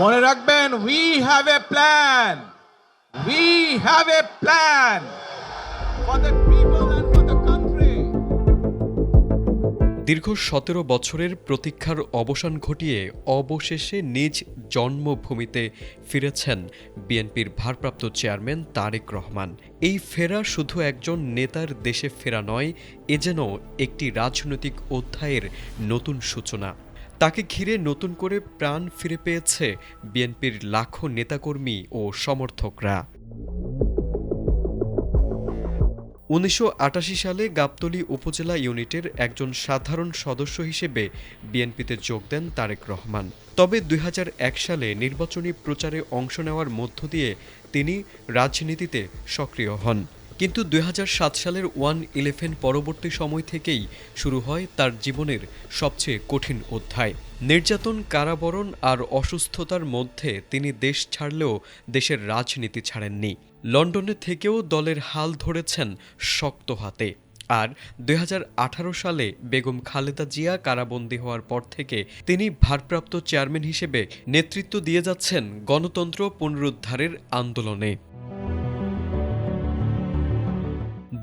মনে রাখবেন, we have a plan, we have a plan for the people and for the country. দীর্ঘ ১৭ বছরের প্রতীক্ষার অবসান ঘটিয়ে অবশেষে নিজ জন্মভূমিতে ফিরেছেন বিএনপির ভারপ্রাপ্ত চেয়ারম্যান তারেক রহমান। এই ফেরা শুধু একজন নেতার দেশে ফেরা নয়, এ যেন একটি রাজনৈতিক অধ্যায়ের নতুন সূচনা। তাকে ঘিরে নতুন করে প্রাণ ফিরে পেয়েছে বিএনপির লাখো নেতাকর্মী ও সমর্থকরা। ১৯৮৮ সালে গাবতলী উপজেলা ইউনিটের একজন সাধারণ সদস্য হিসেবে বিএনপিতে যোগ দেন তারেক রহমান। তবে ২০০১ সালে নির্বাচনী প্রচারে অংশ নেওয়ার মধ্য দিয়ে তিনি রাজনীতিতে সক্রিয় হন। কিন্তু ২০০৭ সালের ১/১১ পরবর্তী সময় থেকেই শুরু হয় তার জীবনের সবচেয়ে কঠিন অধ্যায়। নির্যাতন, কারাবরণ আর অসুস্থতার মধ্যে তিনি দেশ ছাড়লেও দেশের রাজনীতি ছাড়েননি। লন্ডনে থেকেও দলের হাল ধরেছেন শক্ত হাতে। আর ২০১৮ সালে বেগম খালেদা জিয়া কারাবন্দী হওয়ার পর থেকে তিনি ভারপ্রাপ্ত চেয়ারম্যান হিসেবে নেতৃত্ব দিয়ে যাচ্ছেন গণতন্ত্র পুনরুদ্ধারের আন্দোলনে।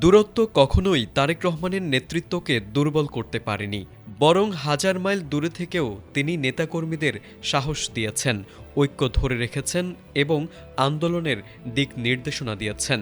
দূরত্ব কখনোই তারেক রহমানের নেতৃত্বকে দুর্বল করতে পারেনি, বরং হাজার মাইল দূরে থেকেও তিনি নেতাকর্মীদের সাহস দিয়েছেন, ঐক্য ধরে রেখেছেন এবং আন্দোলনের দিক নির্দেশনা দিয়েছেন।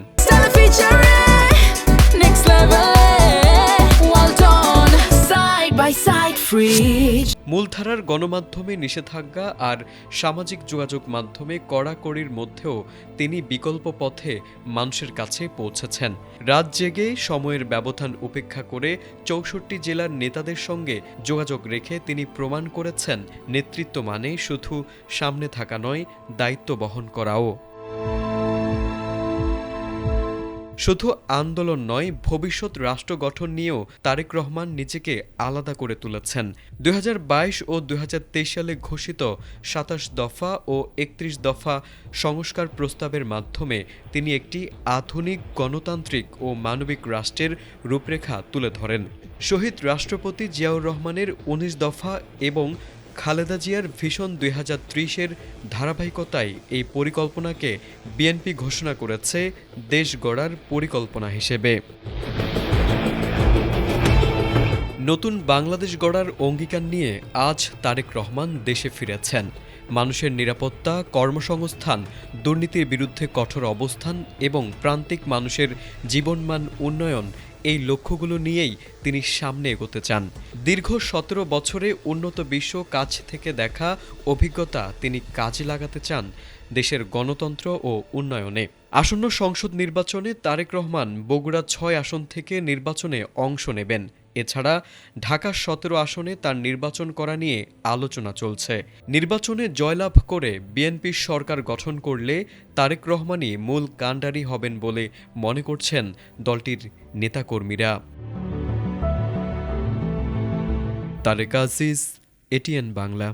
মূলধারার গণমাধ্যমে নিষেধাজ্ঞা আর সামাজিক যোগাযোগ মাধ্যমে কড়াকড়ির মধ্যেও তিনি বিকল্প পথে মানুষের কাছে পৌঁছেছেন। রাত জেগে সময়ের ব্যবধান উপেক্ষা করে ৬৪ জেলার নেতাদের সঙ্গে যোগাযোগ রেখে তিনি প্রমাণ করেছেন নেতৃত্ব মানে শুধু সামনে থাকা নয়, দায়িত্ব বহন করাও। শুধু আন্দোলন নয়, ভবিষ্যৎ রাষ্ট্র গঠন নিয়েও তারেক রহমান নিজেকে আলাদা করে তুলেছেন। ২০২২ ও ২০২৩ সালে ঘোষিত ২৭ দফা ও ৩১ দফা সংস্কার প্রস্তাবের মাধ্যমে তিনি একটি আধুনিক গণতান্ত্রিক ও মানবিক রাষ্ট্রের রূপরেখা তুলে ধরেন। শহীদ রাষ্ট্রপতি জিয়াউর রহমানের ১৯ দফা এবং খালেদা জিয়ার ভিশন ২০৩০-এর ধারাবাহিকতায় এই পরিকল্পনাকে বিএনপি ঘোষণা করেছে দেশ গড়ার পরিকল্পনা হিসেবে। নতুন বাংলাদেশ গড়ার অঙ্গীকার নিয়ে আজ তারেক রহমান দেশে ফিরেছেন। মানুষের নিরাপত্তা, কর্মসংস্থান, দুর্নীতির বিরুদ্ধে কঠোর অবস্থান এবং প্রান্তিক মানুষের জীবনমান উন্নয়ন, এই লক্ষ্যগুলো নিয়েই তিনি সামনে এগোতে চান। দীর্ঘ ১৭ বছরে উন্নত বিশ্ব কাছ থেকে দেখা অভিজ্ঞতা তিনি কাজে লাগাতে চান দেশের গণতন্ত্র ও উন্নয়নে। আসন্ন সংসদ নির্বাচনে তারেক রহমান বগুড়া ৬ আসন থেকে নির্বাচনে অংশ নেবেন। এছাড়া ঢাকা ১৭ আসনে তার নির্বাচন করা নিয়ে আলোচনা চলছে। নির্বাচনে জয়লাভ করে বিএনপি সরকার গঠন করলে তারেক রহমানই মূল কাণ্ডারি হবেন বলে মনে করছেন দলটির নেতাকর্মীরা। তারেক আজিজ, এটিএন বাংলা।